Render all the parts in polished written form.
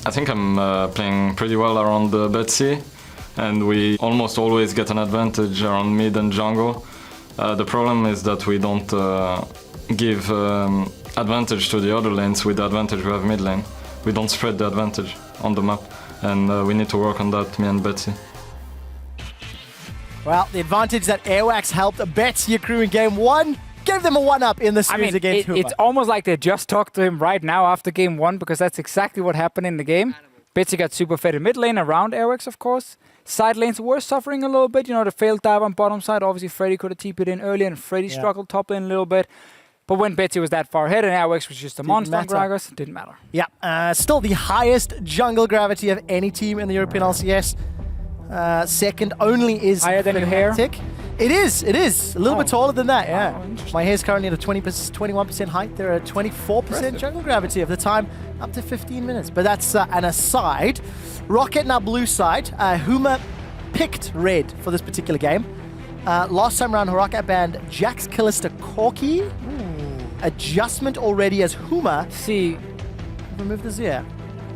I think I'm playing pretty well around the Betsy, and we almost always get an advantage around mid and jungle. The problem is that we don't give advantage to the other lanes with the advantage we have mid lane. We don't spread the advantage on the map, and we need to work on that, me and Betsy. Well, the advantage that Airwax helped Betsy accrue in game 1 gave them a 1-up in the series against Huma. It's almost like they just talked to him right now after game 1, because that's exactly what happened in the game. Betsy got super fed in mid lane around Airwax, of course. Side lanes were suffering a little bit. You know, the failed dive on bottom side. Obviously, Freddy could have TP'd in early, and Freddy struggled top lane a little bit. But when Betsy was that far ahead and Airwax was just a monster on Gragas, it didn't matter. Yeah, still the highest jungle gravity of any team in the European LCS. Second only is higher than your hair. It is. A little bit taller than that, yeah. Oh, My hair is currently at a 21% height. They're at 24% jungle gravity of the time, up to 15 minutes. But that's an aside. Roccat now blue side. Huma picked red for this particular game. Last time around, Roccat banned Jax Callister Corki. Adjustment already as Huma. See, remove the Zir.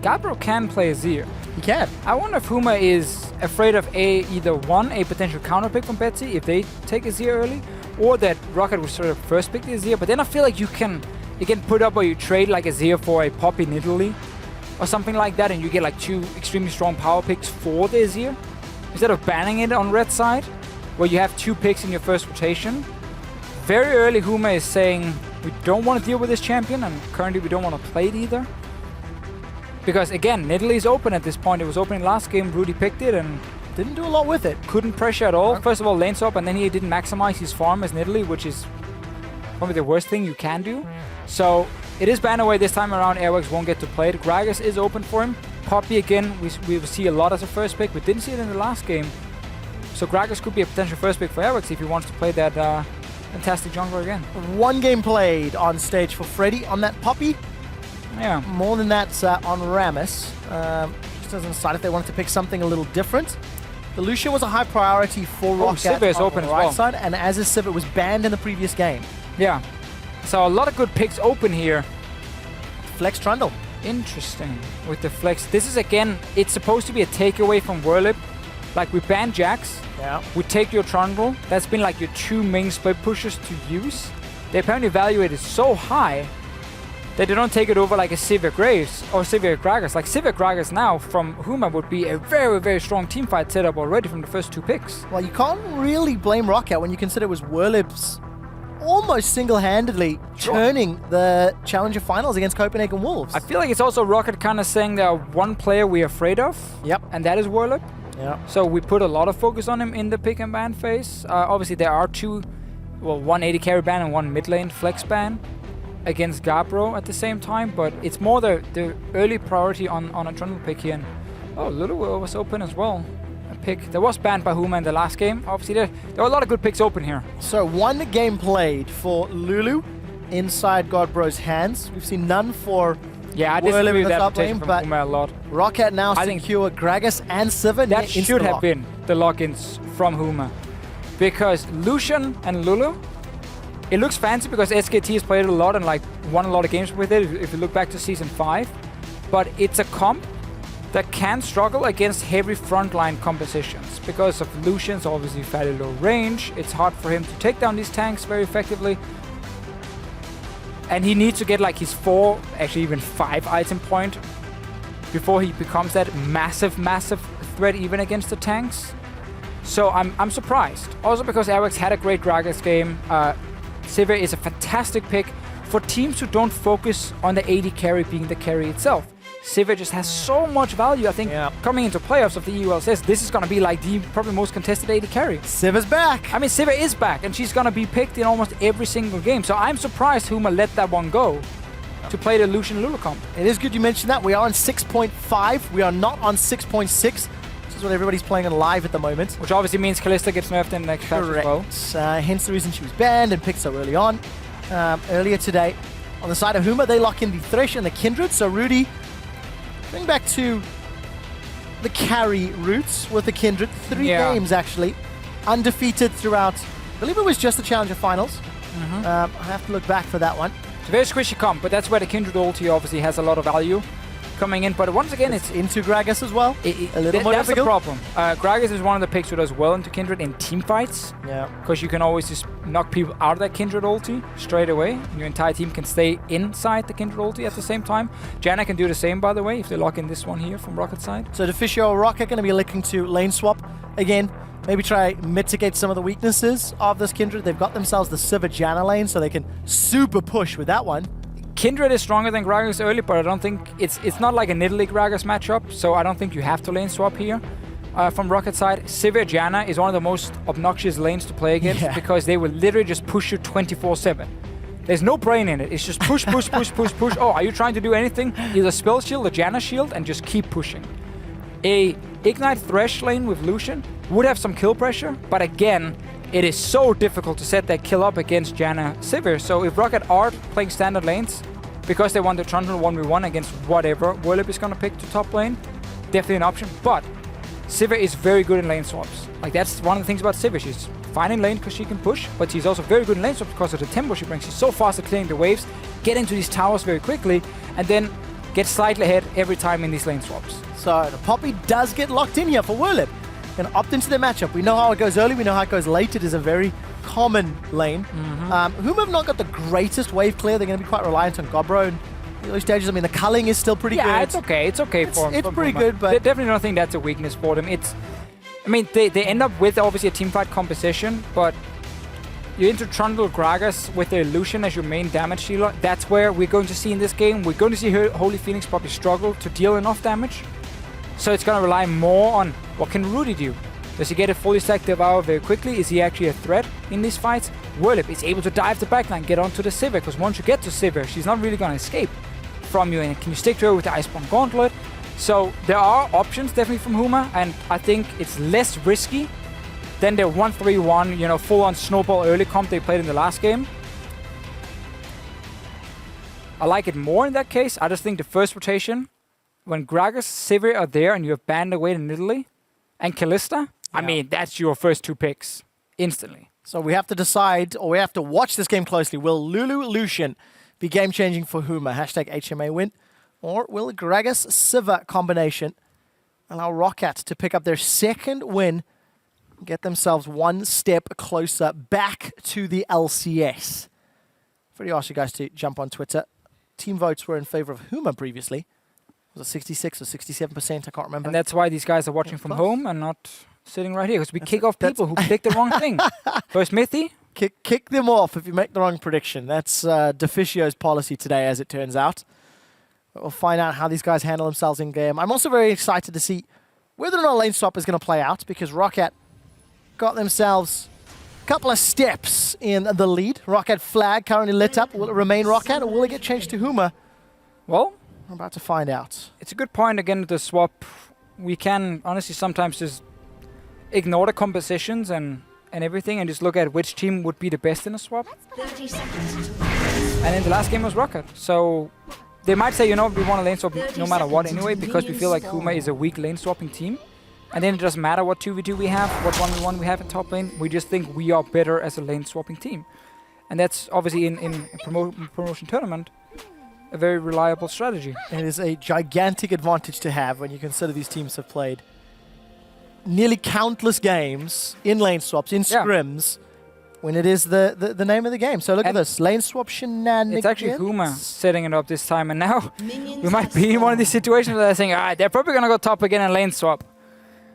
Gabriel can play a Zir. He can. I wonder if Huma is afraid of either one, a potential counter pick from Betsy if they take a Zir early, or that Roccat will sort of first pick the Zir. But then I feel like you can put up or you trade like a Zir for a Poppy in Italy or something like that, and you get like 2 extremely strong power picks for the Zir instead of banning it on red side, where you have 2 picks in your first rotation. Very early, Huma is saying we don't want to deal with this champion, and currently we don't want to play it either. Because again, Nidalee is open at this point. It was open last game. Rudy picked it and didn't do a lot with it. Couldn't pressure at all. First of all, lane swap, and then he didn't maximize his farm as Nidalee, which is probably the worst thing you can do. So it is banned away this time around. Airwax won't get to play it. Gragas is open for him. Poppy again, we will see a lot as a first pick. We didn't see it in the last game. So Gragas could be a potential first pick for Airwax if he wants to play that fantastic jungler again. 1 game played on stage for Freddy on that Poppy. Yeah. More than that on Rammus. Just doesn't decide if they wanted to pick something a little different. The Lucio was a high priority for Roccat Sivir is on open the as right well. side, and as is Sivir was banned in the previous game. Yeah. So a lot of good picks open here. Flex Trundle. Interesting with the flex. This is again, it's supposed to be a takeaway from Whirlip. Like we banned Jax. Yeah. We take your Trundle. That's been like your 2 main split pushers to use. They apparently evaluated so high that they don't take it over like a Sivir Graves or Sivir Gragas. Like Sivir Gragas now from Huma would be a very, very strong teamfight setup already from the first 2 picks. Well, you can't really blame Roccat when you consider it was Whirlip's almost single-handedly turning the Challenger Finals against Copenhagen Wolves. I feel like it's also Roccat kind of saying there are one player we're afraid of. Yep. And that is Whirlip. Yeah. So we put a lot of focus on him in the pick and ban phase. Obviously there are 2, well, 1 AD carry ban and 1 mid lane flex ban against Gabro at the same time, but it's more the early priority on a Trundle pick here. And, oh, Lulu was open as well. A pick that was banned by Huma in the last game. Obviously there were a lot of good picks open here. So 1 game played for Lulu inside Godbro's hands. We've seen none for I disagree with that top rotation lane, from Huma a lot. Roccat now secure Gragas and Sivir. That should have been the lock-ins from Huma. Because Lucian and Lulu, it looks fancy because SKT has played it a lot and like won a lot of games with it if you look back to Season 5. But it's a comp that can struggle against heavy frontline compositions because of Lucian's obviously fairly low range. It's hard for him to take down these tanks very effectively. And he needs to get like his 4, actually even 5 item point before he becomes that massive, massive threat even against the tanks. So I'm surprised. Also because Airwax had a great Gragas game. Sivir is a fantastic pick for teams who don't focus on the AD carry being the carry itself. Sivir just has so much value. I think coming into playoffs of the EULCS, this is going to be like the probably most contested AD carry. Sivir's back. I mean, Sivir is back, and she's going to be picked in almost every single game. So I'm surprised Huma let that one go to play the Lucian Lulu comp. It is good you mentioned that. We are on 6.5. We are not on 6.6. This is what everybody's playing on live at the moment. Which obviously means Kalista gets nerfed in the next patch as well. Hence the reason she was banned and picked so early on. Earlier today, on the side of Huma, they lock in the Thresh and the Kindred. So Rudy, bring back to the carry roots with the Kindred. 3 games, actually. Undefeated throughout, I believe it was just the Challenger Finals. I have to look back for that one. It's a very squishy comp, but that's where the Kindred ulti obviously has a lot of value. coming in. But once again, it's into Gragas as well. A little more that's the difficult. problem. Gragas is one of the picks who does well into Kindred in team fights. Yeah. Because you can always just knock people out of that Kindred ulti straight away. Your entire team can stay inside the Kindred ulti at the same time. Janna can do the same, by the way, if they lock in this one here from Rocket side. So Deficio or Roccat going to be looking to lane swap again. Maybe try mitigate some of the weaknesses of this Kindred. They've got themselves the Sivir Janna lane, so they can super push with that one. Kindred is stronger than Gragas early, but I don't think it's not like a Nidalee Gragas matchup, so I don't think you have to lane swap here. From Rocket side, Sivir Janna is one of the most obnoxious lanes to play against because they will literally just push you 24/7. There's no brain in it. It's just push, push, push, push, push. Oh, are you trying to do anything? Either spell shield or Janna shield and just keep pushing. A Ignite Thresh lane with Lucian would have some kill pressure, but again, it is so difficult to set that kill up against Janna Sivir. So if Roccat are playing standard lanes, because they want to trundle 1v1 against whatever Whirlip is going to pick to top lane, definitely an option. But Sivir is very good in lane swaps. Like, that's one of the things about Sivir. She's fine in lane because she can push, but she's also very good in lane swaps because of the tempo she brings. She's so fast at clearing the waves, getting to these towers very quickly, and then get slightly ahead every time in these lane swaps. So the Poppy does get locked in here for Whirlip. Going to opt into their matchup. We know how it goes early, we know how it goes late. It is a very common lane. Huma have not got the greatest wave clear. They're going to be quite reliant on Gobro in the early stages. I mean, the culling is still pretty good. Yeah, it's okay. It's okay for It's pretty Huma. good, but... They definitely don't think that's a weakness for them. I mean, they end up with obviously a teamfight composition, but you into Trundle Gragas with their Lucian as your main damage dealer. That's where we're going to see in this game. We're going to see Holy Phoenix probably struggle to deal enough damage. So it's going to rely more on what can Rudy do. Does he get a fully stacked Devour very quickly? Is he actually a threat in these fights? Whirlip is able to dive the backline, get onto the Sivir, because once you get to Sivir, she's not really going to escape from you. And can you stick to her with the Iceborne Gauntlet? So there are options definitely from Huma, and I think it's less risky than the 1-3-1, full-on snowball early comp they played in the last game. I like it more in that case. I just think the first rotation, when Gragas, Sivir are there and you have banned away the Nidalee and Kalista, I mean, that's your first two picks instantly. So we have to decide, or we have to watch this game closely. Will Lulu Lucian be game-changing for Huma? Hashtag HMA win. Or will Gragas Sivir combination allow Roccat to pick up their second win, get themselves one step closer back to the LCS? Freddie asked you guys to jump on Twitter. Team votes were in favor of Huma previously. Was it 66 or 67%? I can't remember. And that's why these guys are watching from home and not sitting right here, because we kick off people who picked the wrong thing. First Mithy. Kick them off if you make the wrong prediction. That's Deficio's policy today, as it turns out. But we'll find out how these guys handle themselves in game. I'm also very excited to see whether or not lane swap is going to play out, because Roccat got themselves a couple of steps in the lead. Roccat flag currently lit up. Will it remain Roccat, or will it get changed to Huma? Well, I'm about to find out. It's a good point again with the swap. We can honestly sometimes just ignore the compositions and everything and just look at which team would be the best in a swap. 30 seconds. And in the last game was Roccat. So they might say, we want a lane swap no matter what anyway, because we feel like Huma is a weak lane swapping team. And then it doesn't matter what 2v2 we have, what 1v1 we have in top lane. We just think we are better as a lane swapping team. And that's obviously in a promotion tournament a very reliable strategy. It is a gigantic advantage to have when you consider these teams have played nearly countless games in lane swaps, in scrims, when it is the name of the game. So look at this, lane swap shenanigans. It's actually Huma setting it up this time, and now we might be in one of these situations where they're saying, alright, they're probably going to go top again and lane swap.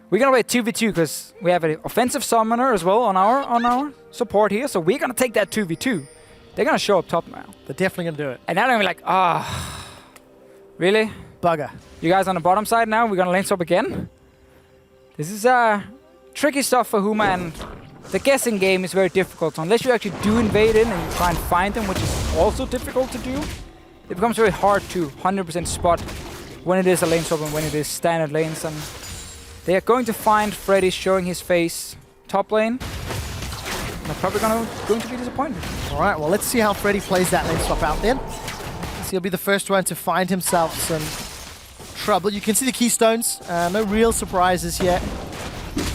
We're going to play 2v2 because we have an offensive summoner as well on our support here, so we're going to take that 2v2. They're going to show up top now. They're definitely going to do it. And now they're going to be like, really? Bugger. You guys on the bottom side now? We're going to lane swap again? This is tricky stuff for Huma, and the guessing game is very difficult. So unless you actually do invade in and you try and find them, which is also difficult to do, it becomes very hard to 100% spot when it is a lane swap and when it is standard lanes. And they are going to find Freddy showing his face top lane. They're probably going to be disappointed. All right, well, let's see how Freddy plays that lane swap out then. So he'll be the first one to find himself some trouble. You can see the keystones. No real surprises yet.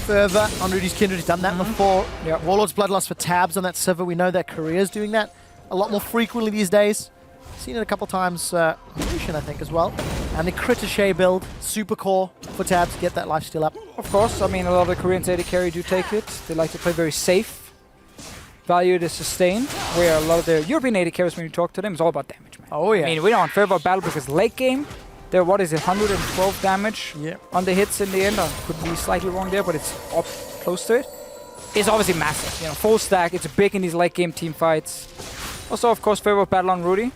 Further on Rudy's Kindred, he's done that before. Warlord's Bloodlust for tabs on that server. We know that Korea's doing that a lot more frequently these days. Seen it a couple times, Lucian, I think, as well. And the Critiche build, super core for tabs, get that lifesteal up. Of course, I mean, a lot of the Koreans AD carry do take it. They like to play very safe. Value the sustain, where a lot of the European AD carries, when you talk to them, it's all about damage, man. Oh, yeah. I mean, we don't favor battle because late game, they're, what is it, 112 damage on the hits in the end. I could be slightly wrong there, but it's up close to it. It's obviously massive, you know, full stack. It's big in these late game team fights. Also, of course, favor battle on Rudy.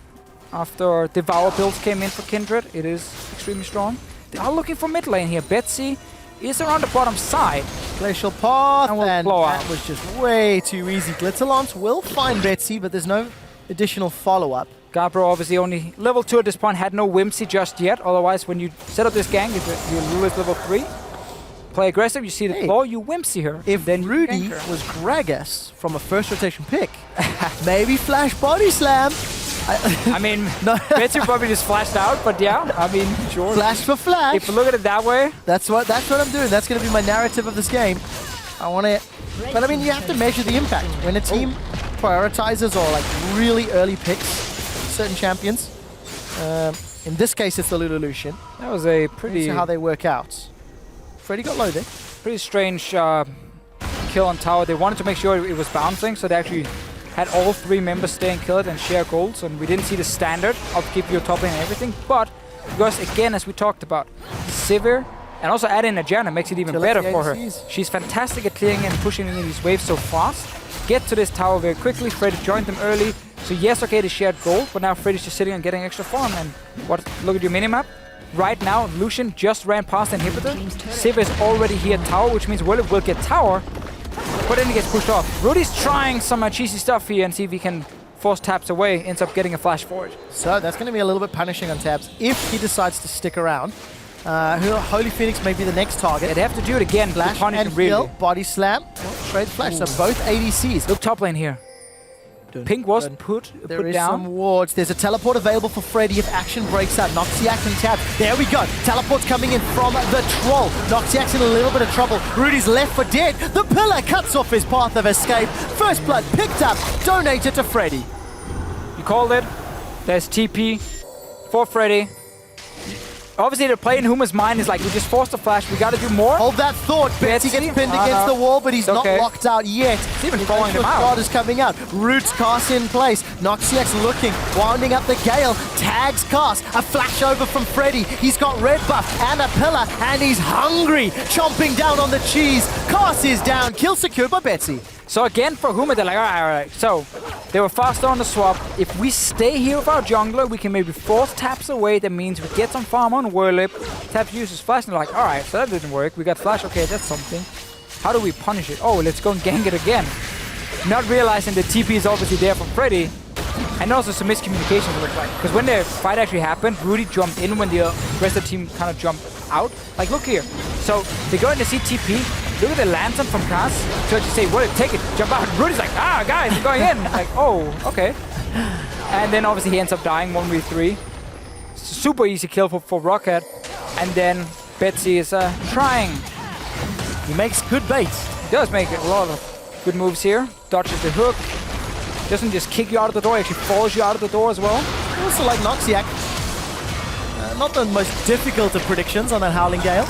After Devour builds came in for Kindred, it is extremely strong. They are looking for mid lane here. Betsy is around the bottom side. Glacial Path, And we'll and blow that out. was just way too easy. Glitterlance will find Betsy, but there's no additional follow-up. Gabro obviously only level 2 at this point, had no Whimsy just yet. Otherwise, when you set up this gang, if you lose level 3, play aggressive, you see the Hey, claw, you Whimsy her. If then you Rudy gank her. was Gragas from a first rotation pick, maybe Flash Body Slam. I mean, No. Betsy probably just flashed out, but yeah, I mean, sure. Flash for Flash. If you look at it that way, That's what I'm doing. That's going to be my narrative of this game. I want to, but I mean, you have to measure the impact when a team prioritizes or like really early picks certain champions. In this case, it's the Lucian. that was a See pretty how they work out. Freddy got low there. pretty strange kill on tower. They wanted to make sure it was bouncing, so they actually had all 3 members stay and kill it and share golds, and we didn't see the standard of keep your top lane and everything, but because again, as we talked about, Sivir and also add in a Janna makes it even Kill better the for her. ADCs. She's fantastic at clearing and pushing in these waves so fast. Get to this tower very quickly. Freddy joined them early. So yes, okay, they shared gold, but now Freddy's just sitting and getting extra farm. And what? Look at your minimap. Right now, Lucian just ran past the inhibitor. Sivir is already here at tower, which means Willip will get tower, but then he gets pushed off. Rudy's trying some cheesy stuff here and see if he can force taps away. Ends up getting a flash for it. So that's going to be a little bit punishing on Tabs if he decides to stick around. Holy Phoenix may be the next target. They'd have to do it again. to Flash punish and him, really. kill, body slam, trade flash. So both ADCs. Look top lane here. Pink was put There is down. some wards. There's a teleport available for Freddy if action breaks out. Noxiac and Tab. There we go. Teleport's coming in from the Troll. Noxiac's in a little bit of trouble. Rudy's left for dead. The pillar cuts off his path of escape. First blood picked up, donated to Freddy. You called it. There's TP for Freddy. Obviously, the play in Huma's mind is like, we just forced the flash. We got to do more. Hold that thought. Betsy Betsy? gets pinned against the wall, but he's not Okay. locked out yet. even following them out. God is coming out. Roots cast in place. Noxiac's looking, winding up the Gale. Tags cast. A flash over from Freddy. He's got red buff and a pillar, and he's hungry. Chomping down on the cheese. Cast is down. Kill secured by Betsy. So again, for Huma, they're like, all right. So they were faster on the swap. If we stay here with our jungler, we can maybe force taps away. That means we get some farm on Whirlip. Taps uses flash, and they're like, all right, so that didn't work. We got flash. Okay, that's something. How do we punish it? Oh, let's go and gank it again. Not realizing the TP is obviously there from Freddy. And also some miscommunication, it looked like. Because when the fight actually happened, Rudy jumped in when the rest of the team kind of jumped out. Like, look here. So they go in to see TP. Look at the lantern from Kaz. So you say, well, take it, jump out. Rudy's like, guys, they're going in. Like, oh, okay. And then obviously he ends up dying 1v3. Super easy kill for Roccat. And then Betsy is trying. He makes good baits. He does make a lot of good moves here. Dodges the hook. Doesn't just kick you out of the door, actually follows you out of the door as well. Also like Noxiac. Not the most difficult of predictions on that Howling Gale.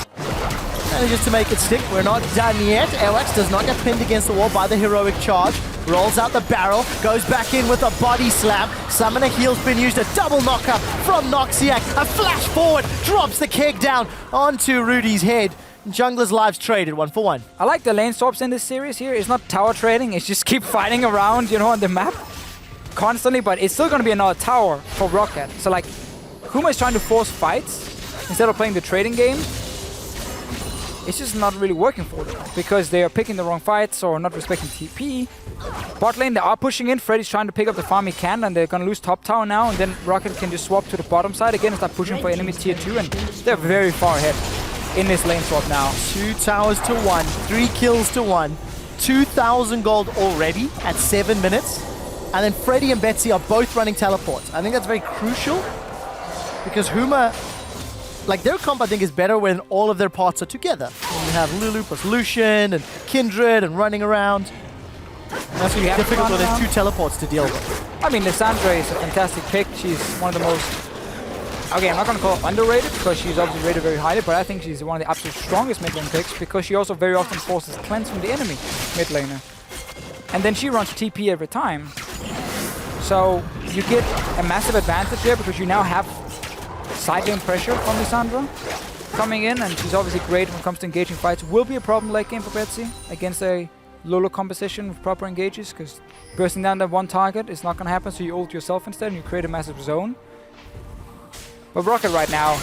And just to make it stick, we're not done yet. Elix does not get pinned against the wall by the heroic charge. Rolls out the barrel, goes back in with a body slam. Summoner heal's been used, a double knockup from Noxiac. A flash forward, drops the keg down onto Rudy's head. Jungler's lives traded 1-for-1. I like the lane swaps in this series here. It's not tower trading, it's just keep fighting around, you know, on the map constantly, but it's still going to be another tower for Roccat. So like, Huma is trying to force fights instead of playing the trading game. It's just not really working for them because they are picking the wrong fights or not respecting TP. Bot lane, they are pushing in. Freddy's trying to pick up the farm he can, and they're going to lose top tower now, and then Roccat can just swap to the bottom side again and start pushing for enemy tier 2, and they're very far ahead in this lane swap now. 2 towers to 1, 3 kills to 1, 2,000 gold already at 7 minutes. And then Freddy and Betsy are both running teleports. I think that's very crucial because Huma, like their comp I think is better when all of their parts are together. When you have Lulu plus Lucian and Kindred and running around. That's So you have to difficult run when there's around. 2 teleports to deal with. I mean, Lissandra is a fantastic pick. She's one of the most... Okay, I'm not going to call her underrated because she's obviously rated very highly, but I think she's one of the absolute strongest mid lane picks because she also very often forces cleanse from the enemy mid laner. And then she runs TP every time. So you get a massive advantage here because you now have side lane pressure from Lissandra coming in, and she's obviously great when it comes to engaging fights. Will be a problem late game for Betsy against a Lolo composition with proper engages because bursting down that one target is not going to happen, so you ult yourself instead and you create a massive zone. But Roccat right now,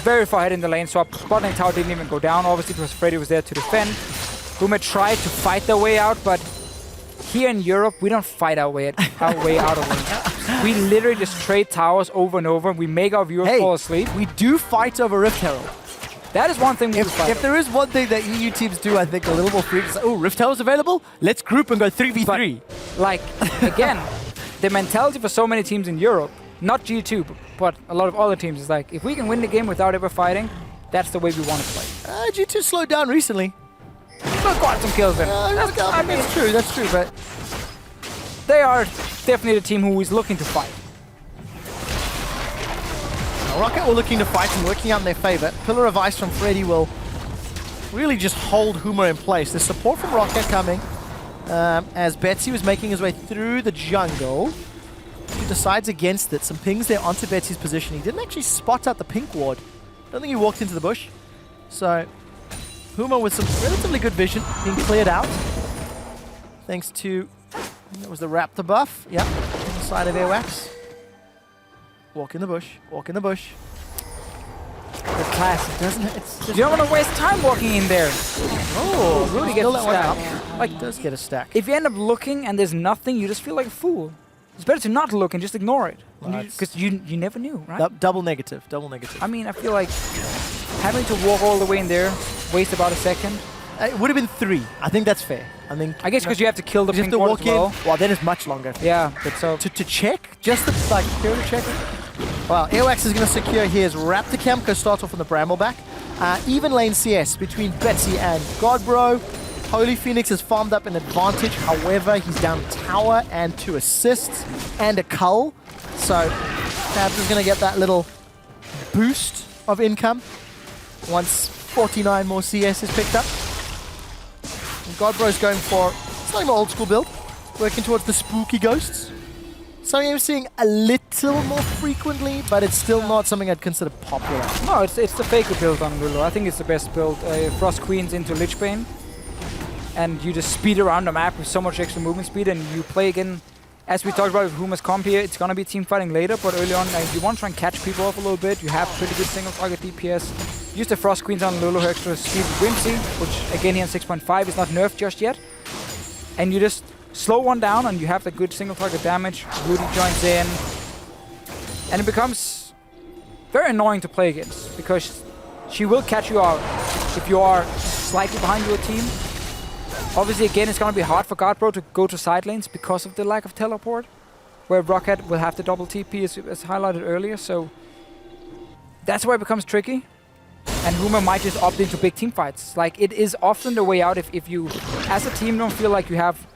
very far ahead in the lane swap. Bot lane tower didn't even go down, obviously, because Freddy was there to defend. Huma tried to fight their way out, but here in Europe, we don't fight our way out of lane. We literally just trade towers over and over, and we make our viewers fall asleep. We do fight over Rift Herald. That is one thing we do fight If there is one thing that EU teams do, I think, a little more frequently, oh, Rift Herald's available? Let's group and go 3v3. But, like, again, the mentality for so many teams in Europe, not G2, but a lot of other teams, is like, if we can win the game without ever fighting, that's the way we want to play. G2 slowed down recently. Got quite some kills in. That's true, but they are definitely the team who is looking to fight. Roccat were looking to fight and working out in their favor. Pillar of Ice from Freddy will really just hold Huma in place. There's support from Roccat coming as Betsy was making his way through the jungle. He decides against it. Some pings there onto Betsy's position. He didn't actually spot out the pink ward. Don't think he walked into the bush. So Huma with some relatively good vision being cleared out. Thanks to, that was the Raptor buff. Yep, inside of Airwax. Walk in the bush, walk in the bush. The classic, doesn't it? It's just You don't want to waste time walking in there. oh, Rudy still gets that one stacked. up. Like, does get a stack. If you end up looking and there's nothing, you just feel like a fool. It's better to not look and just ignore it. Because you never knew, right? Double negative, double negative. I mean, I feel like having to walk all the way in there, waste about a second. It would have been 3. I think that's fair. I think. I guess because you have to kill the you have pink to ward walk as well. in. Well, then it's much longer. Yeah, but so... To check, just the like period of checking. Well, Airwax is going to secure his Raptor camp. Go start off on the Brambleback. Even lane CS between Betsy and Godbro. Holy Phoenix has farmed up an advantage. However, he's down a tower and 2 assists and a cull. So Tabs is going to get that little boost of income once 49 more CS is picked up. And Godbro's going for slightly more old school build, working towards the spooky ghosts. Something I'm seeing a little more frequently, but it's still not something I'd consider popular. No, it's the Faker build on Lulu. I think it's the best build. Frost Queens into Lichbane. And you just speed around the map with so much extra movement speed, and you play again. As we talked about with Huma's comp here, it's going to be team fighting later, but early on, you want to try and catch people off a little bit. You have pretty good single target DPS. Use the Frost Queens on Lulu, her extra speed with Whimsy, which again here on 6.5 is not nerfed just yet. And you just slow one down, and you have the good single target damage. Rudy joins in. And it becomes very annoying to play against, because she will catch you out if you are slightly behind your team. Obviously, again, it's going to be hard for Godbro to go to side lanes because of the lack of teleport, where Roccat will have to double TP as highlighted earlier, so that's where it becomes tricky. And Huma might just opt into big team fights. Like, it is often the way out if you, as a team, don't feel like you have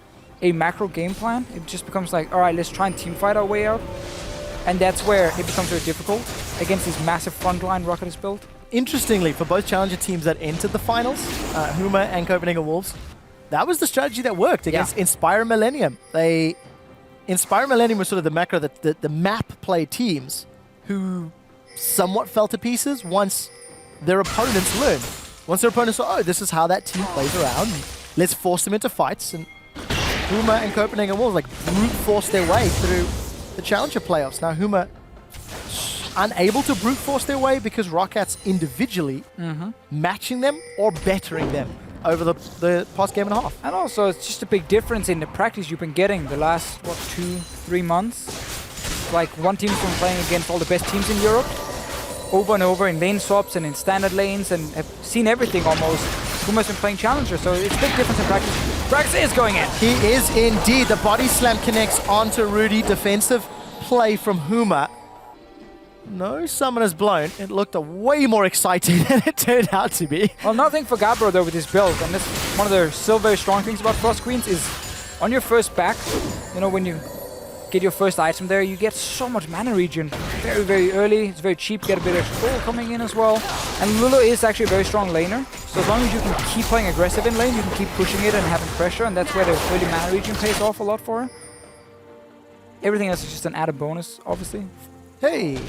a macro game plan. It just becomes like, alright, let's try and team fight our way out. And that's where it becomes very difficult against this massive front line Roccat has built. Interestingly, for both challenger teams that entered the finals, Huma and Copenhagen Wolves, that was the strategy that worked against Inspire Millennium. Inspire Millennium was sort of the macro, the map play teams who somewhat fell to pieces once their opponents learned. Once their opponents saw, oh, this is how that team plays around, let's force them into fights. And Huma and Copenhagen Wolves like brute force their way through the challenger playoffs. Now Huma unable to brute force their way because Rockat's individually matching them or bettering them over the past game and a half. And also, it's just a big difference in the practice you've been getting the last, 2-3 months. Like, one team's been playing against all the best teams in Europe, over and over in lane swaps and in standard lanes, and have seen everything almost. Huma's been playing Challenger, so it's a big difference in practice. Brax is going in. He is indeed. The body slam connects onto Rudy. Defensive play from Huma. No summoners blown. It looked way more exciting than it turned out to be. Well, nothing for Godbro though with this build, and that's one of the still very strong things about Frost Queens is on your first back, you know, when you get your first item there, you get so much mana regen very, very early. It's very cheap, get a bit of gold coming in as well. And Lulu is actually a very strong laner, so as long as you can keep playing aggressive in lane, you can keep pushing it and having pressure, and that's where the early mana regen pays off a lot for her. Everything else is just an added bonus, obviously. Hey,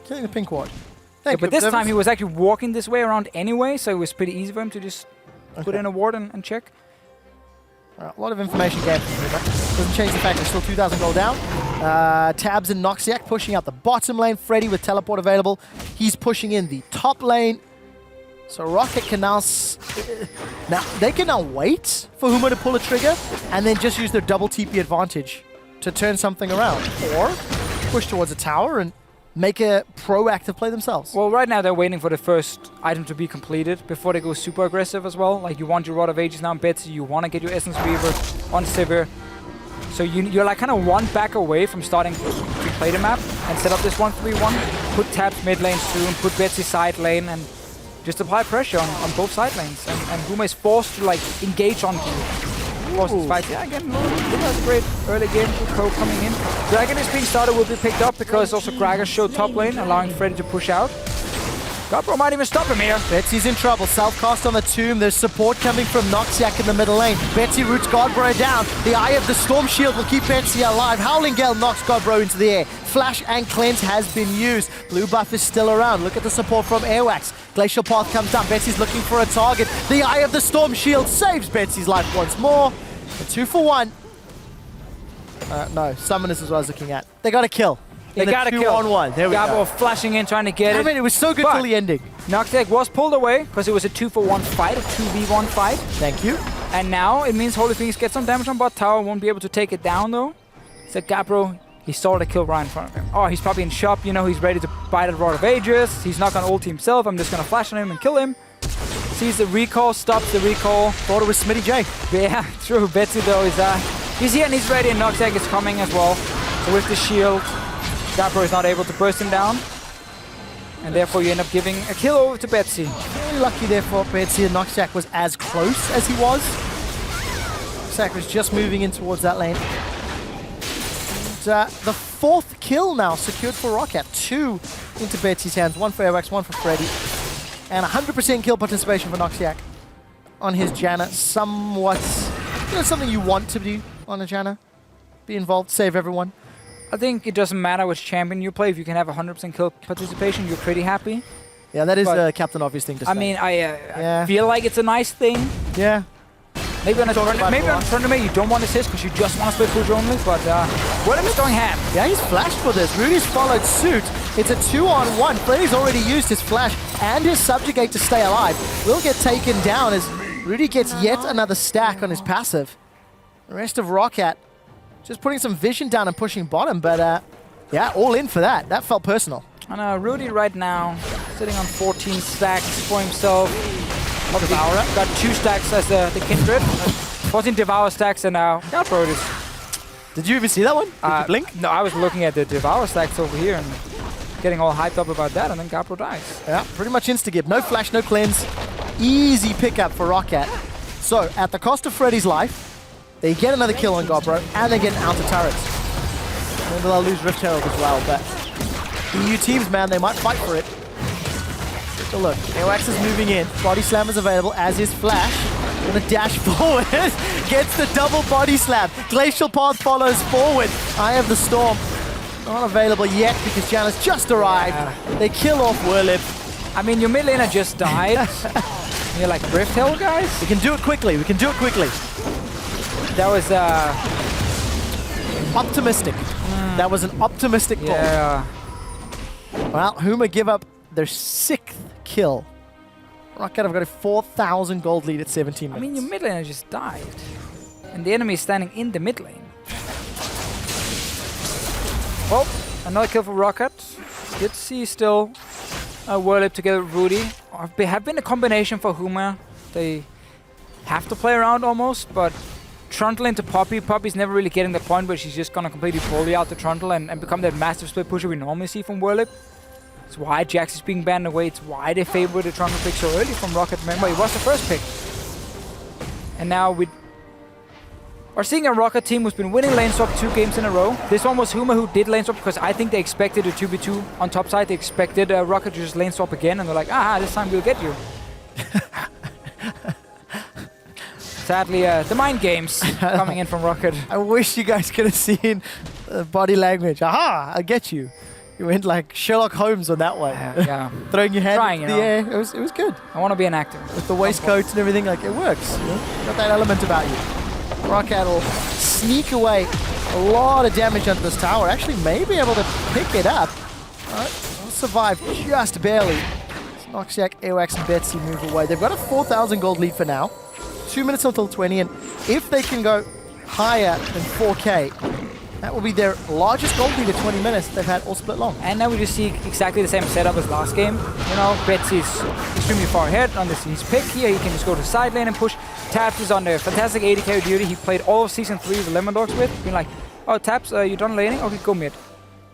killing the pink ward. Yeah, but this time he was actually walking this way around anyway, so it was pretty easy for him to just put in a ward and check. A lot of information gained from Huma. Doesn't change the fact there's still 2,000 gold down. Tabs and Noxiac pushing out the bottom lane. Freddy with teleport available. He's pushing in the top lane. So Roccat can now... they can now wait for Huma to pull a trigger and then just use their double TP advantage to turn something around. Or push towards a tower and make a proactive play themselves. Well, right now they're waiting for the first item to be completed before they go super aggressive as well. Like, you want your Rod of Ages now on Betsy, you want to get your Essence Weaver on Sivir. So you're like kind of one back away from starting to play the map and set up this 1-3-1. Put Tabs mid lane soon, put Betsy side lane, and just apply pressure on both side lanes. And Huma is forced to like engage on forces fight. Yeah, again, Lulu has a great early game with Cove coming in. Dragon is being started, will be picked up because also Gragas showed top lane, allowing Freddy to push out. Gabro might even stop him here. Betsy's in trouble. Self-cast on the tomb. There's support coming from Noxiac in the middle lane. Betsy roots Godbro down. The Eye of the Storm Shield will keep Betsy alive. Howling Gale knocks Godbro into the air. Flash and Cleanse has been used. Blue buff is still around. Look at the support from Airwax. Glacial Path comes down. Betsy's looking for a target. The Eye of the Storm Shield saves Betsy's life once more. A 2-for-1. No, Summoners is what I was looking at. They got a kill. They got a kill. 2-on-1. There we go. Gabo flashing in, trying to get it. I mean, it was so good till the ending. Noxiac was pulled away because it was a 2-for-1 fight, a 2v1 fight. Thank you. And now it means Holy Phoenix gets some damage on bot tower, won't be able to take it down though. So Gabro, he saw the kill right in front of him. Oh, he's probably in shop, you know, he's ready to buy the Rod of Ages. He's not gonna ult himself, I'm just gonna flash on him and kill him. Sees the recall, stops the recall. Thought it was Smitty J. Yeah, true. Betsy though is he's here and he's ready, and Noxiac is coming as well. So with the shield, Gabro is not able to burst him down. And therefore you end up giving a kill over to Betsy. Very lucky there for Betsy, and Noxiac was as close as he was. Noxiac was just moving in towards that lane. And, the fourth kill now secured for Roccat. 2 into Betsy's hands, 1 for Airwax, 1 for Freddy. And 100% kill participation for Noxiac on his Janna. Somewhat, you know, something you want to do on a Janna. Be involved, save everyone. I think it doesn't matter which champion you play. If you can have 100% kill participation, you're pretty happy. Yeah, that is a Captain Obvious thing to say. I mean, I feel like it's a nice thing. Yeah. Maybe on a tournament you don't want assist because you just want to play push only, but Willem is going ham. Yeah, he's flashed for this. Rudy's followed suit. It's a 2-on-1. Freddy's already used his flash and his subjugate to stay alive. Will get taken down as Rudy gets yet another stack on his passive. The rest of Roccat just putting some vision down and pushing bottom, but yeah, all in for that. That felt personal. And Rudy right now sitting on 14 stacks for himself. Devourer. Got 2 stacks as the Kindred. 14 Devour stacks, and now Gabro is... Did you even see that one? Did you blink? No, I was looking at the Devour stacks over here and getting all hyped up about that, and then Gabro dies. Yeah, pretty much insta-give. No flash, no cleanse. Easy pickup for Roccat. So, at the cost of Freddy's life, they get another kill on Gabro, and they get an outer turrets. Remember, they'll lose Rift Herald as well, but EU teams, man, they might fight for it. So look, Airwax is moving in. Body slam is available, as is Flash. Gonna dash forward. Gets the double body slam. Glacial Path follows forward. Eye of the Storm. Not available yet because Janna's just arrived. Yeah. They kill off Whirlip. I mean, your mid laner just died. You're like, Rift Hill, guys? We can do it quickly. We can do it quickly. That was optimistic. That was an optimistic call. Yeah. Well, Huma give up their 6th kill. Roccat have got a 4,000 gold lead at 17 minutes. I mean, your mid laner just died. And the enemy is standing in the mid lane. Well, another kill for Roccat. Did see still Whirlip together with Rudy. Have been a combination for Huma. They have to play around almost, but Trundle into Poppy. Poppy's never really getting the point where she's just gonna completely bully out the Trundle and become that massive split pusher we normally see from Whirlip. It's why Jax is being banned away. It's why they favor the Trundle pick so early from Roccat. Remember, it was the first pick. And now with We're seeing a Roccat team who's been winning lane swap 2 games in a row. This one was Huma who did lane swap because I think they expected a 2v2 on top side. They expected Roccat to just lane swap again, and they're like, aha, this time we'll get you. Sadly, the mind games coming in from Roccat. I wish you guys could have seen body language. Aha, I get you. You went like Sherlock Holmes on that one. Yeah. Throwing your hand Trying, into the air. It was good. I want to be an actor. With the waistcoat and everything, like it works. You know? Got that element about you. Roccat will sneak away a lot of damage under this tower. Actually, may be able to pick it up. Alright, will survive just barely. Noxiac, Awax, and Betsy move away. They've got a 4,000 gold lead for now. 2 minutes until 20, and if they can go higher than 4K, that will be their largest gold lead at 20 minutes they've had all split long. And now we just see exactly the same setup as last game. You know, Betsy's extremely far ahead on this his pick here. He can just go to side lane and push. Taps is on the fantastic 80 carry duty he played all of Season 3 with Lemon Dogs with. Being like, oh, Taps, you done laning? Okay, go mid.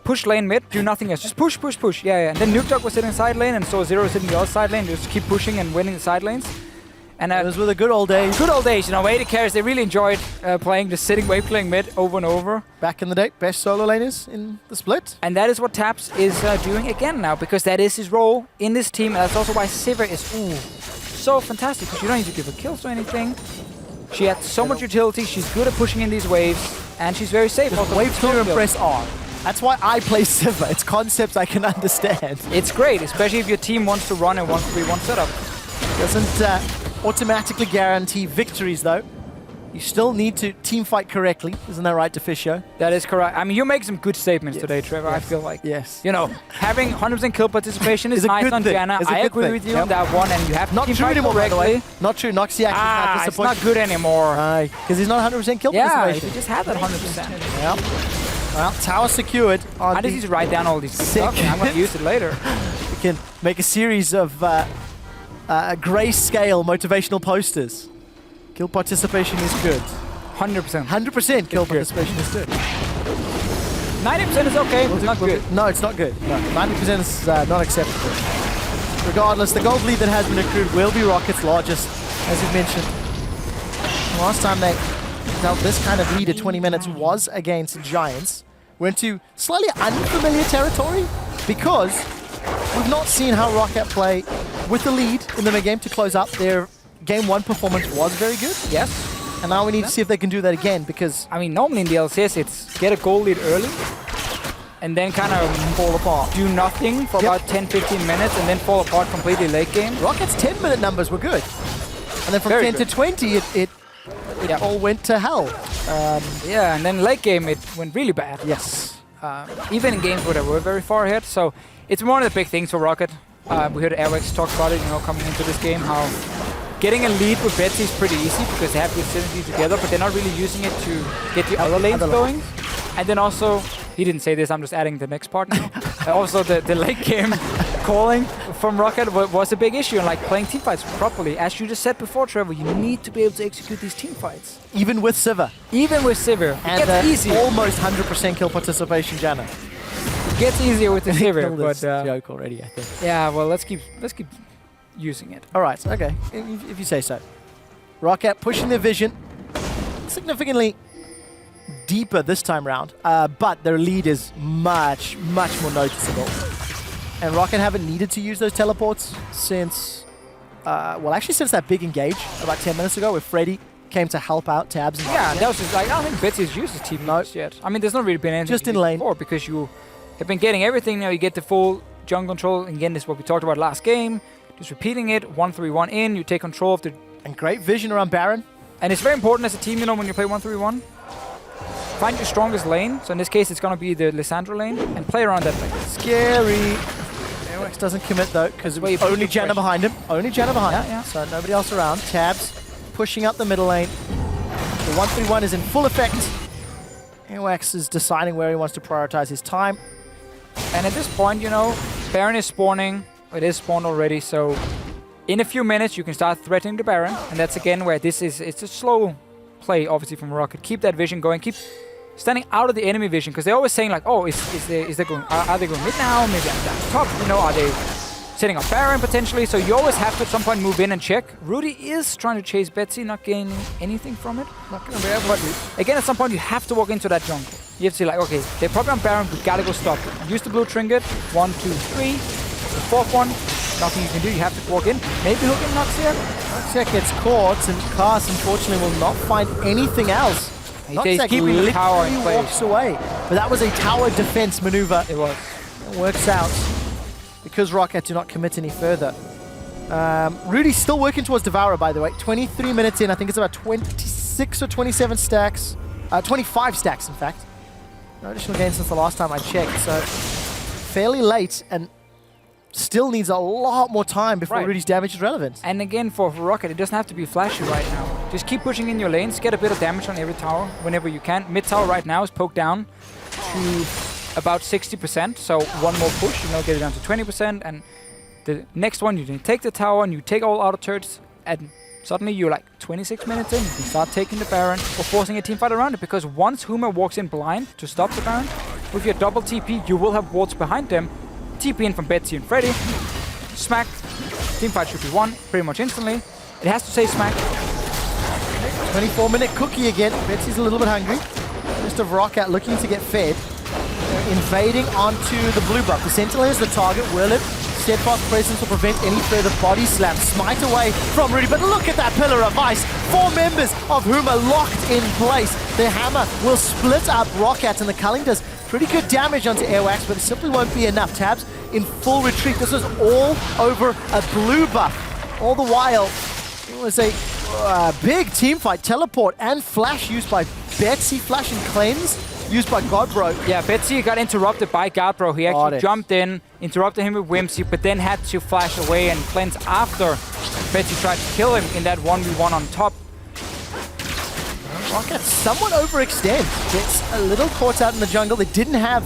Push lane mid, do nothing else. Just push, push, push. Yeah, yeah. And then Nuke Dog was sitting side lane, and so Zero sitting the other side lane. Just keep pushing and winning the side lanes. And those were the good old days. Good old days, you know, 80 carries, they really enjoyed playing, just sitting, wave playing mid over and over. Back in the day, best solo laners in the split. And that is what Taps is doing again now, because that is his role in this team. And that's also why Sivir is so fantastic, because you don't need to give her kills or anything. She has so much utility, she's good at pushing in these waves, and she's very safe. Wave clear and press R. That's why I play Sivir. It's concepts I can understand. It's great, especially if your team wants to run a 1-3-1 setup. Doesn't automatically guarantee victories, though. You still need to team fight correctly. Isn't that right, Deficio? That is correct. I mean, you make some good statements today, Trevor, I feel like. Yes. You know, having 100% kill participation is nice on Janna. I agree with you on that one, and you have to not team true fight anymore, correctly. by the way. Not true. Noxiac is not it's not good anymore. Because he's not 100% kill Yeah, participation. he just had that 100%. Yep. Well, tower secured. I just need to write down all these stuff, and I'm going to use it later. We can make a series of grayscale motivational posters. Kill participation is good. 100%. 100% kill participation is good. 90% is okay, it's not good. No, it's not good. No, 90% is not acceptable. Regardless, the gold lead that has been accrued will be Rocket's largest, as you mentioned. Last time they dealt this kind of lead at 20 minutes was against Giants. We're into slightly unfamiliar territory because we've not seen how Roccat play with the lead in the mid-game to close up. Their Game 1 performance was very good. Yes. And now we need to see if they can do that again because... I mean, normally in the LCS, it's get a goal lead early and then kind of fall apart. Do nothing for about 10-15 minutes and then fall apart completely late game. Rocket's 10-minute numbers were good. And then from Very 10 good. to 20, it all went to hell. Yeah, and then late game, it went really bad. Yes. Even in games where they were very far ahead. So it's one of the big things for Roccat. We heard Airwax talk about it, you know, coming into this game, how getting a lead with Betsy is pretty easy because they have good synergy together, but they're not really using it to get the other lanes going. And then also, he didn't say this, I'm just adding the next part now. Also, the late game calling from Roccat was a big issue, and like playing teamfights properly. As you just said before, Trevor, you need to be able to execute these teamfights. Even with Sivir. Even with Sivir. And it gets easier. Almost 100% kill participation, Janna. It gets easier with the Sivir, but... joke already, I think. Yeah, well, let's keep using it. All right, okay, if you say so. Roccat pushing their vision significantly deeper this time round, but their lead is much, much more noticeable. And Roccat haven't needed to use those teleports since, well, actually since that big engage about 10 minutes ago where Freddy came to help out Tabs. And yeah, that was just like, I don't think Betsy's used his team yet. I mean, there's not really been anything just in lane before because you have been getting everything. Now you get the full jungle control. And again, this is what we talked about last game. Just repeating it, 1-3-1 in, you take control of the... And great vision around Baron. And it's very important as a team, you know, when you play 1-3-1. Find your strongest lane. So in this case, it's going to be the Lissandra lane. And play around that lane. Scary. Airwax doesn't commit though, because only Janna behind him. Only Janna behind him. So nobody else around. Tabs pushing up the middle lane. The 1-3-1 is in full effect. Airwax is deciding where he wants to prioritize his time. And at this point, you know, Baron is spawning. It is spawned already, so in a few minutes you can start threatening the Baron, and that's again where it's a slow play, obviously, from Roccat. Keep that vision going, keep standing out of the enemy vision, because they're always saying like, oh, are they going mid now? Maybe I'm down top. You know, are they setting up Baron potentially, so you always have to at some point move in and check. Rudy is trying to chase Betsy, not gaining anything from it. Not gonna be able to. Again, at some point you have to walk into that jungle. You have to see like, okay, they're probably on Baron, we gotta go stop it. Use the blue trinket, 1, 2, 3. The fourth one, nothing you can do, you have to walk in. Maybe hook in Noxiac. Noxiac gets caught, and Cast unfortunately will not find anything else. He's keeping the tower in place. Walks away, but that was a tower defense maneuver. It was. It works out because Roccat do not commit any further. Rudy's still working towards Devourer, by the way. 23 minutes in, I think it's about 26 or 27 stacks. 25 stacks, in fact. No additional gains since the last time I checked, so fairly late, and still needs a lot more time before Rudy's damage is relevant. And again, for Roccat, it doesn't have to be flashy right now. Just keep pushing in your lanes, get a bit of damage on every tower whenever you can. Mid tower right now is poked down to about 60%, so one more push, get it down to 20%, and the next one, you take the tower and you take all auto turrets, and suddenly you're like 26 minutes in, you can start taking the Baron or forcing a team fight around it, because once Huma walks in blind to stop the Baron, with your double TP, you will have wards behind them. TP in from Betsy and Freddy. Smack. Team fight should be won pretty much instantly. It has to say smack. 24-minute cookie again. Betsy's a little bit hungry. Just of Roccat looking to get fed. They're invading onto the blue buff. The Sentinel is the target. Whirlip. Steadfast presence will prevent any further body slam. Smite away from Rudy, but look at that pillar of ice. 4 members of Huma locked in place. The hammer will split up Roccat, and the culling does pretty good damage onto Airwax, but it simply won't be enough. Tabs in full retreat. This was all over a blue buff. All the while, it was a big team fight. Teleport and flash used by Betsy. Flash and cleanse used by Godbro. Yeah, Betsy got interrupted by Godbro. He actually jumped in, interrupted him with Whimsy, but then had to flash away and cleanse after Betsy tried to kill him in that 1v1 on top. Roccat somewhat overextends. Gets a little caught out in the jungle. They didn't have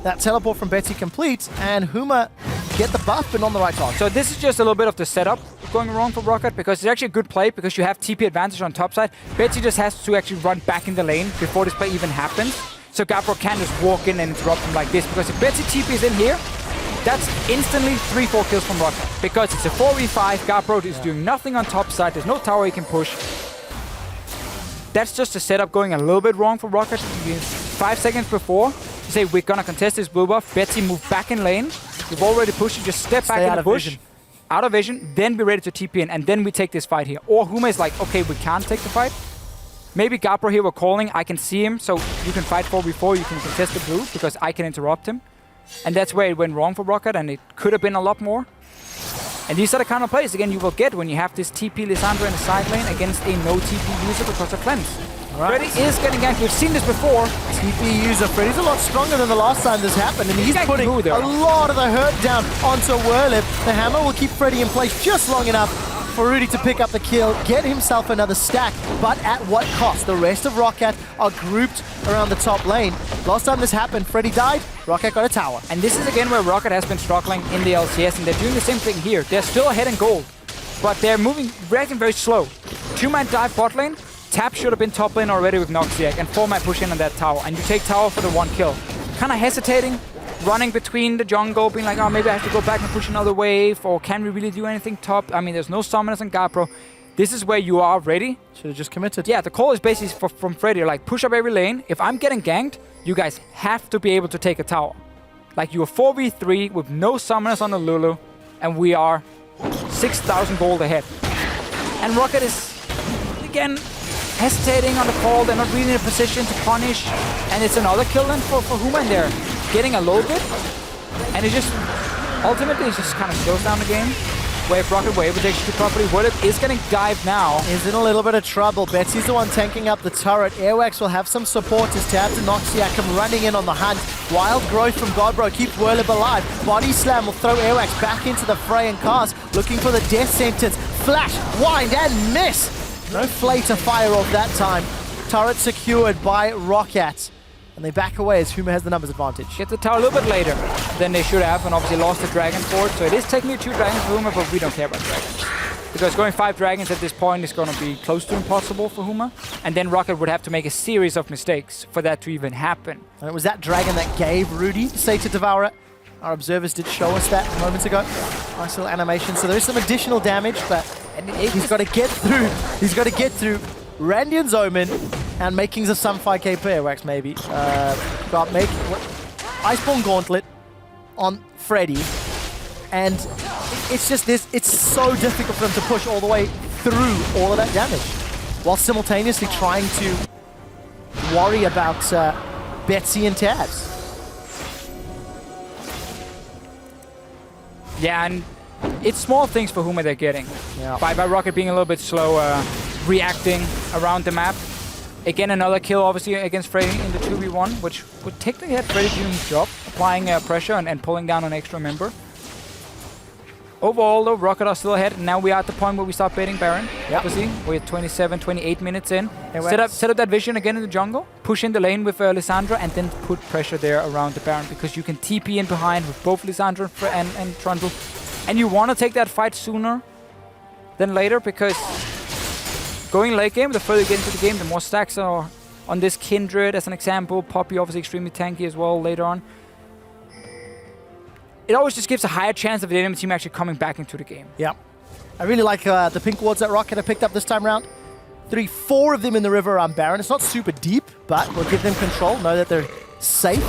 that teleport from Betsy complete, and Huma get the buff, but on the right target. So this is just a little bit of the setup going wrong for Roccat, because it's actually a good play, because you have TP advantage on top side. Betsy just has to actually run back in the lane before this play even happens. So Godbro can just walk in and interrupt him like this, because if Betsy TP is in here, that's instantly 3-4 kills from Roccat, because it's a 4v5. Godbro is doing nothing on top side. There's no tower he can push. That's just a setup going a little bit wrong for Roccat. 5 seconds before, you say, we're gonna contest this blue buff. Betsy move back in lane. You've already pushed it, just step back in the bush. Out of vision, then be ready to TP in, and then we take this fight here. Or Huma is like, okay, we can't take the fight. Maybe Godbro here were calling, I can see him, so you can fight 4v4, you can contest the blue, because I can interrupt him. And that's where it went wrong for Roccat, and it could have been a lot more. And these are the kind of plays, again, you will get when you have this TP Lissandra in the side lane against a no TP user because of cleanse. Freddy is getting ganked. We've seen this before. TP user. Freddy's a lot stronger than the last time this happened, and he's putting a lot of the hurt down onto Whirlip. The hammer will keep Freddy in place just long enough for Rudy to pick up the kill, get himself another stack, but at what cost? The rest of Roccat are grouped around the top lane. Last time this happened, Freddy died, Roccat got a tower. And this is again where Roccat has been struggling in the LCS, and they're doing the same thing here. They're still ahead in gold, but they're reacting very slow. 2-man dive bot lane. Tap should have been top lane already with Noxiac, and 4-man push in on that tower, and you take tower for the 1 kill. Kind of hesitating, running between the jungle, being like, oh, maybe I have to go back and push another wave, or can we really do anything top? I mean, there's no summoners on Godbro. This is where you are ready. Should have just committed. Yeah, the call is basically from Freddy, like, push up every lane. If I'm getting ganked, you guys have to be able to take a tower. Like, you are 4v3 with no summoners on the Lulu, and we are 6,000 gold ahead. And Roccat is, again, hesitating on the call. They're not really in a position to punish, and it's another kill then for Huma, and they're getting a low bit, and it just ultimately it just kind of slows down the game. Where if Roccat were able to execute properly, Whirlip is getting dived now. Is in a little bit of trouble. Betsy's the one tanking up the turret. Airwax will have some support as Tabs and Noxiac come running in on the hunt. Wild growth from Godbro keeps Whirlip alive. Body slam will throw Airwax back into the fray, and Cast looking for the death sentence. Flash, wind, and miss. No flay to fire off that time. Turret secured by Roccat. And they back away as Huma has the numbers advantage. Get the tower a little bit later than they should have, and obviously lost the dragon for it. So it is technically 2 dragons for Huma, but we don't care about dragons. Because going 5 dragons at this point is going to be close to impossible for Huma. And then Roccat would have to make a series of mistakes for that to even happen. And it was that dragon that gave Rudy, say to Devourer, Our observers did show us that moments ago. Nice little animation. So there is some additional damage, but he's got to get through. He's got to get through Randy and Zoman and makings of some 5k player wax maybe. Got make Iceborne Gauntlet on Freddy, and it's just this. It's so difficult for him to push all the way through all of that damage, while simultaneously trying to worry about Betsy and Tabs. Yeah, and it's small things for Huma they're getting. Yeah. By Roccat being a little bit slower, reacting around the map. Again, another kill, obviously, against Freddy in the 2v1, which would technically have Freddy doing his job, applying pressure and pulling down an extra member. Overall, though, Roccat are still ahead, and now we are at the point where we start baiting Baron. Yep. Obviously, we're 27, 28 minutes in. Set up that vision again in the jungle, push in the lane with Lissandra, and then put pressure there around the Baron, because you can TP in behind with both Lissandra and Trundle. And you want to take that fight sooner than later, because going late game, the further you get into the game, the more stacks are on this Kindred, as an example. Poppy, obviously, extremely tanky as well later on. It always just gives a higher chance of the enemy team actually coming back into the game. Yeah. I really like the pink wards that Roccat have picked up this time around. 4 of them in the river around Baron. It's not super deep, but we'll give them control, know that they're safe.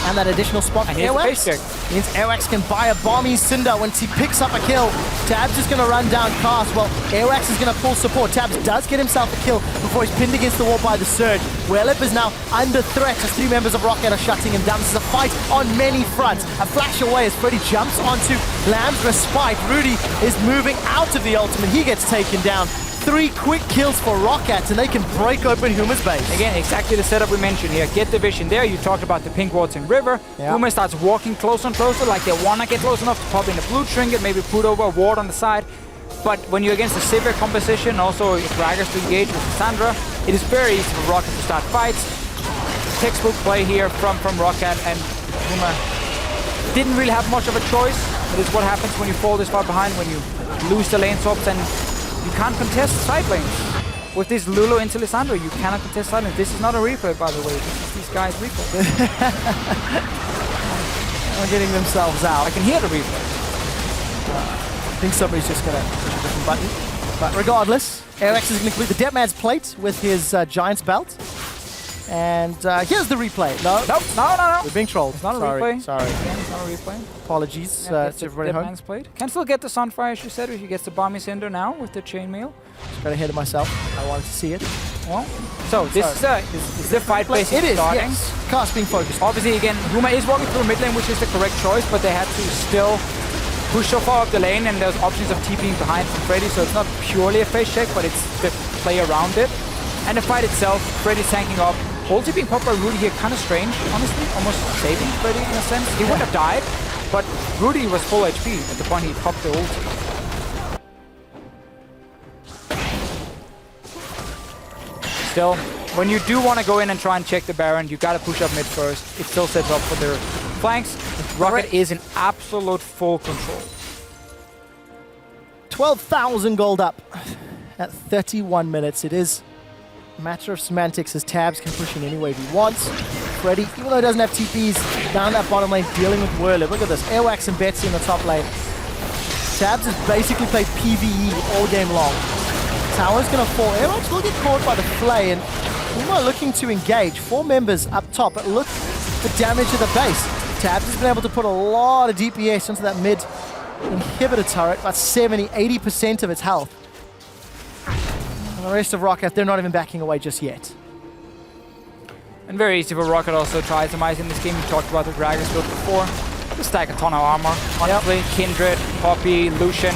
And that additional spot for Airwax means Airwax can buy a Bomby Cinder once he picks up a kill. Tabs is going to run down Cast. Well, Airwax is going to pull support. Tabs does get himself a kill before he's pinned against the wall by the Surge. Welip is now under threat as 3 members of Roccat are shutting him down. This is a fight on many fronts. A flash away as Freddy jumps onto Lamb's Respite. Rudy is moving out of the ultimate. He gets taken down. 3 quick kills for Roccat, and they can break open Huma's base. Again, exactly the setup we mentioned here. Get the vision there. You talked about the pink wards in river. Yeah. Huma starts walking closer and closer, like they want to get close enough to pop in a blue trinket, maybe put over a ward on the side. But when you're against a severe composition, also Braggers to engage with Cassandra, it is very easy for Roccat to start fights. Textbook play here from Roccat, and Huma didn't really have much of a choice. But it's what happens when you fall this far behind, when you lose the lane swaps, and you can't contest side lanes. With this Lulu into Lissandra, you cannot contest side lanes. This is not a replay, by the way. This is these guys' replay. They're getting themselves out. I can hear the replay. I think somebody's just going to push a different button. But regardless, Airwax is going to complete the Deadman's Plate with his Giant's Belt. And here's the replay. No. We're being trolled. It's not a replay. Sorry. Again, it's not a replay. Apologies to everybody at home. Plate. Can still get the Sunfire, as you said, if he gets the Bomby Cinder now with the Chainmail. Just got ahead of myself. I wanted to see it. Well, so this is the fight basically starting. Yes. Cast being focused. Obviously, again, Huma is walking through mid lane, which is the correct choice, but they had to still push so far up the lane, and there's options of TPing behind from Freddy, so it's not purely a face check, but it's the play around it. And the fight itself, Freddy's tanking up. Ulti being popped by Rudy here, kind of strange, honestly. Almost saving Freddy in a sense. He wouldn't have died, but Rudy was full HP at the point he popped the ulti. Still, when you do want to go in and try and check the Baron, you got to push up mid first. It still sets up for their flanks. Roccat is in absolute full control. 12,000 gold up at 31 minutes. It is a matter of semantics as Tabs can push in any way he wants. Freddy, even though he doesn't have TPs, down that bottom lane dealing with Whirlip. Look at this, Airwax and Betsy in the top lane. Tabs has basically played PvE all game long. Tower's gonna fall. Airwax will get caught by the Flay, and Huma looking to engage. 4 members up top, but look at the damage to the base. Tabs has been able to put a lot of DPS into that mid inhibitor turret, about 70-80% of its health. And the rest of Roccat, they're not even backing away just yet. And very easy for Roccat also to itemize in this game. We talked about the Dragon's build before. Just stack a ton of armor. Honestly, Kindred, Poppy, Lucian.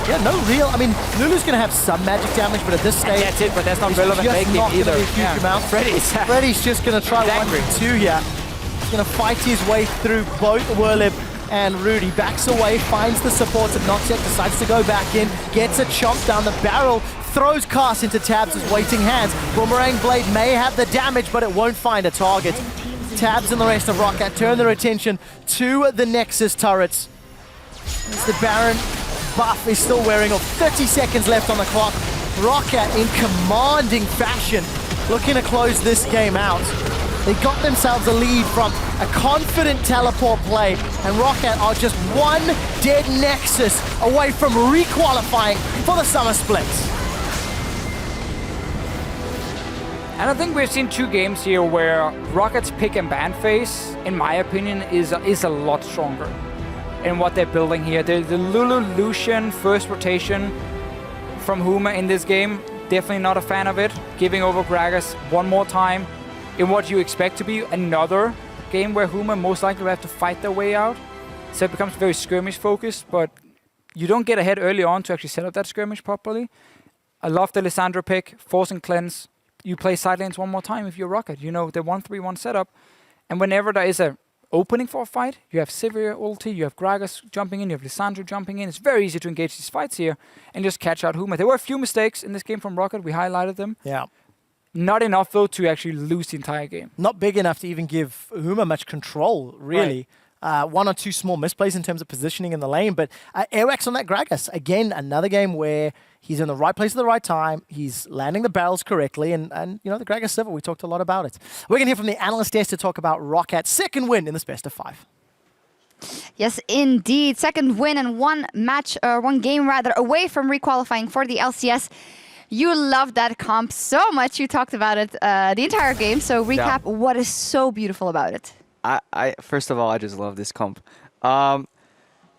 Yeah, no real. I mean, Lulu's going to have some magic damage, but at this stage, that's it, but that's not relevant making either. Be a huge amount. Freddy's just going to try 1v2 here. He's going to fight his way through both Whirlip and Rudy. Backs away, finds the supports of Noxec, decides to go back in, gets a chomp down the barrel, throws Cast into Tabs' waiting hands. Boomerang Blade may have the damage, but it won't find a target. Tabs and the rest of Roccat turn their attention to the Nexus turrets. As the Baron buff is still wearing off. 30 seconds left on the clock. Roccat in commanding fashion, looking to close this game out. They got themselves a lead from a confident teleport play, and Roccat are just one dead Nexus away from re-qualifying for the Summer Splits. And I think we've seen 2 games here where Rocket's pick and ban phase, in my opinion, is a lot stronger in what they're building here. The Lulu Lucian first rotation from Huma in this game, definitely not a fan of it. Giving over Gragas one more time in what you expect to be another game where Huma most likely will have to fight their way out. So it becomes very skirmish focused, but you don't get ahead early on to actually set up that skirmish properly. I love the Lissandra pick, force and cleanse. You play side lanes one more time if you're Roccat. You know the 1-3-1 setup. And whenever there is a opening for a fight, you have Sivir ulti, you have Gragas jumping in, you have Lissandra jumping in. It's very easy to engage these fights here and just catch out Huma. There were a few mistakes in this game from Roccat. We highlighted them. Yeah. Not enough, though, to actually lose the entire game. Not big enough to even give Huma much control, really. Right. 1 or 2 small misplays in terms of positioning in the lane, but Airwax on that Gragas. Again, another game where he's in the right place at the right time. He's landing the barrels correctly, and you know, the Gragas Civil, we talked a lot about it. We're going to hear from the analyst desk to talk about Rockat's second win in this best of 5. Yes, indeed. Second win and one game away from requalifying for the LCS. You loved that comp so much. You talked about it the entire game. So recap, what is so beautiful about it? I first of all, I just love this comp.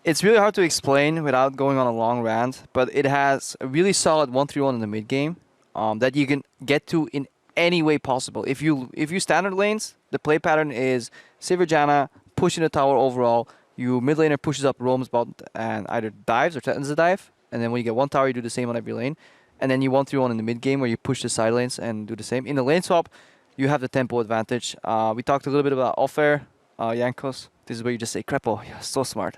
It's really hard to explain without going on a long rant, but it has a really solid 1-3-1 in the mid game that you can get to in any way possible. If you standard lanes, the play pattern is Sivir Janna pushing the tower overall. You mid laner pushes up, roams bot, and either dives or threatens the dive. And then when you get one tower, you do the same on every lane. And then you 1-3-1 in the mid game where you push the side lanes and do the same. In the lane swap, you have the tempo advantage. We talked a little bit about off-air, Jankos. This is where you just say, Crepo, you're so smart.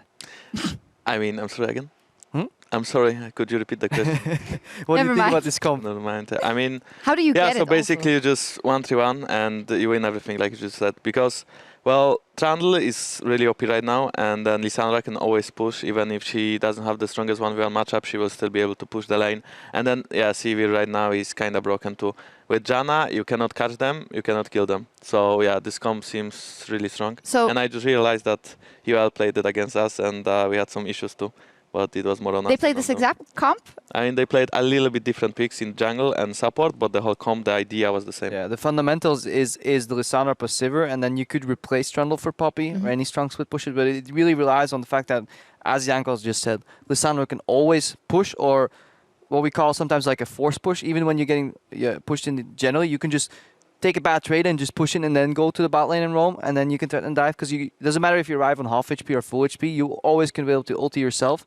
I mean, I'm sorry again. I'm sorry, could you repeat the question? What Never do you think mind. about this comp? Never mind. I mean, How do you yeah, get it so basically also? you just 1-3-1 and you win everything, like you just said. Because, well, Trundle is really OP right now, and then Lissandra can always push. Even if she doesn't have the strongest 1v1 matchup, she will still be able to push the lane. And then, yeah, Sivir right now is kind of broken too. With Janna, you cannot catch them, you cannot kill them. So, yeah, this comp seems really strong. So And I just realized that UL played it against us, and we had some issues too. But it was more on us. they played than this on them. exact comp? I mean, they played a little bit different picks in jungle and support, but the whole comp, the idea was the same. Yeah, the fundamentals is the Lissandra plus Sivir, and then you could replace Trundle for Poppy or any strong split pushes, but it really relies on the fact that, as Jankos just said, Lissandra can always push, or what we call sometimes like a force push. Even when you're getting pushed in generally, you can just take a bad trade and just push in and then go to the bot lane and roam, and then you can threaten and dive, because it doesn't matter if you arrive on half HP or full HP, you always can be able to ulti yourself,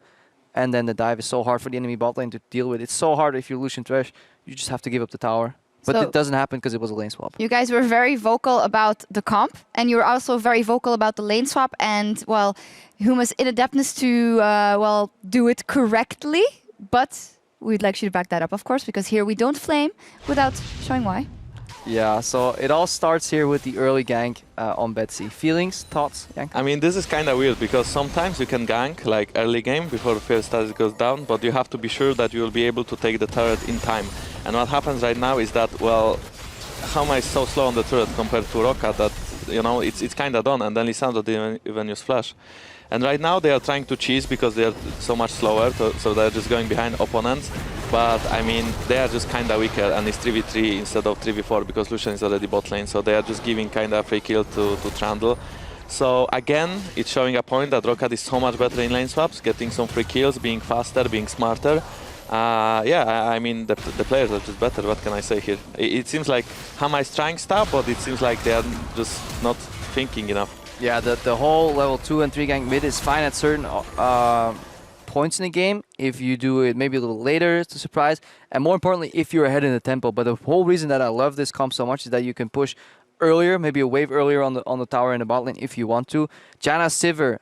and then the dive is so hard for the enemy bot lane to deal with. It's so hard if you're Lucian Thresh, you just have to give up the tower. But So- it doesn't happen because it was a lane swap. You guys were very vocal about the comp, and you were also very vocal about the lane swap and, well, Huma's inadeptness to, do it correctly. But we'd like you to back that up, of course, because here we don't flame without showing why. Yeah, so it all starts here with the early gank on Betsy. Feelings, thoughts, Jankos? I mean, this is kind of weird because sometimes you can gank like early game before the first status goes down, but you have to be sure that you will be able to take the turret in time. And what happens right now is that, well, Huma is so slow on the turret compared to Roccat that, you know, it's kind of done, and then Lissandra didn't even use flash. And right now they are trying to cheese because they are so much slower, so they're just going behind opponents. But I mean, they are just kind of weaker, and it's 3v3 instead of 3v4 because Lucian is already bot lane, so they are just giving kind of free kill to Trundle. So again, it's showing a point that Roccat is so much better in lane swaps, getting some free kills, being faster, being smarter. I mean, the players are just better, what can I say here? It seems like Huma is trying stuff, but it seems like they are just not thinking enough. Yeah, the whole level 2 and 3 gank mid is fine at certain points in the game. If you do it maybe a little later, it's a surprise. And more importantly, if you're ahead in the tempo. But the whole reason that I love this comp so much is that you can push earlier, maybe a wave earlier on the tower in the bot lane if you want to. Janna Sivir,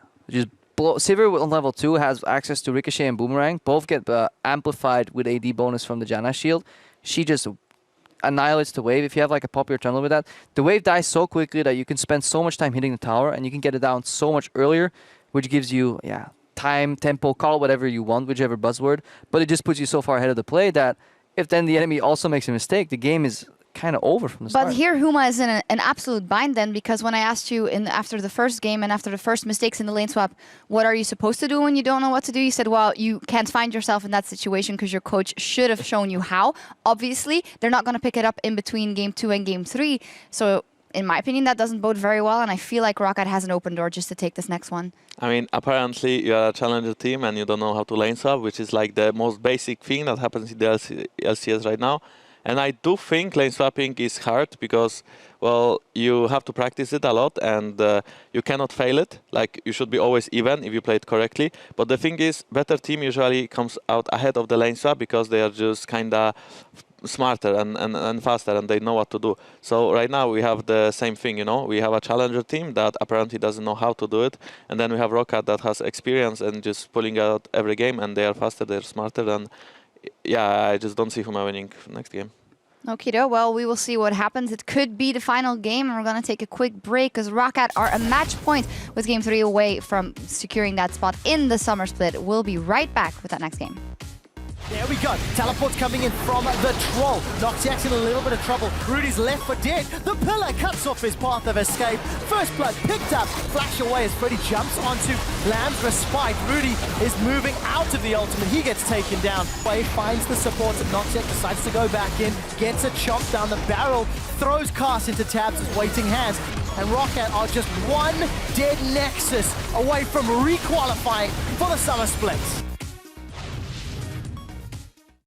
Sivir on level 2 has access to Ricochet and Boomerang. Both get amplified with AD bonus from the Janna shield. She just annihilates the wave. If you have like a popular tunnel with that, the wave dies so quickly that you can spend so much time hitting the tower and you can get it down so much earlier, which gives you time, tempo, call it whatever you want, whichever buzzword, but it just puts you so far ahead of the play that if then the enemy also makes a mistake, the game kind of over from the start. But here Huma is in an absolute bind then, because when I asked you after the first game and after the first mistakes in the lane swap, what are you supposed to do when you don't know what to do? You said, well, you can't find yourself in that situation because your coach should have shown you how. Obviously, they're not going to pick it up in between game 2 and game 3. So in my opinion, that doesn't bode very well, and I feel like Roccat has an open door just to take this next one. I mean, apparently you are a challenger team and you don't know how to lane swap, which is like the most basic thing that happens in the LCS right now. And I do think lane swapping is hard because, well, you have to practice it a lot and you cannot fail it. Like, you should be always even if you play it correctly. But the thing is, better team usually comes out ahead of the lane swap because they are just kind of smarter and faster and they know what to do. So right now we have the same thing, you know. We have a challenger team that apparently doesn't know how to do it. And then we have Roccat that has experience and just pulling out every game, and they are faster, they're smarter, and yeah, I just don't see Huma winning next game. Okido, well, we will see what happens. It could be the final game, and we're going to take a quick break because Roccat are a match point with game 3 away from securing that spot in the summer split. We'll be right back with that next game. There we go. Teleport's coming in from the Troll. Roccat in a little bit of trouble. Rudy's left for dead. The pillar cuts off his path of escape. First blood picked up. Flash away as Freddy jumps onto Lamb's respite. Rudy is moving out of the ultimate. He gets taken down. Way finds the support. Roccat decides to go back in. Gets a chomp down the barrel. Throws Cast into Tabs' waiting hands. And Roccat are just one dead Nexus away from requalifying for the summer splits.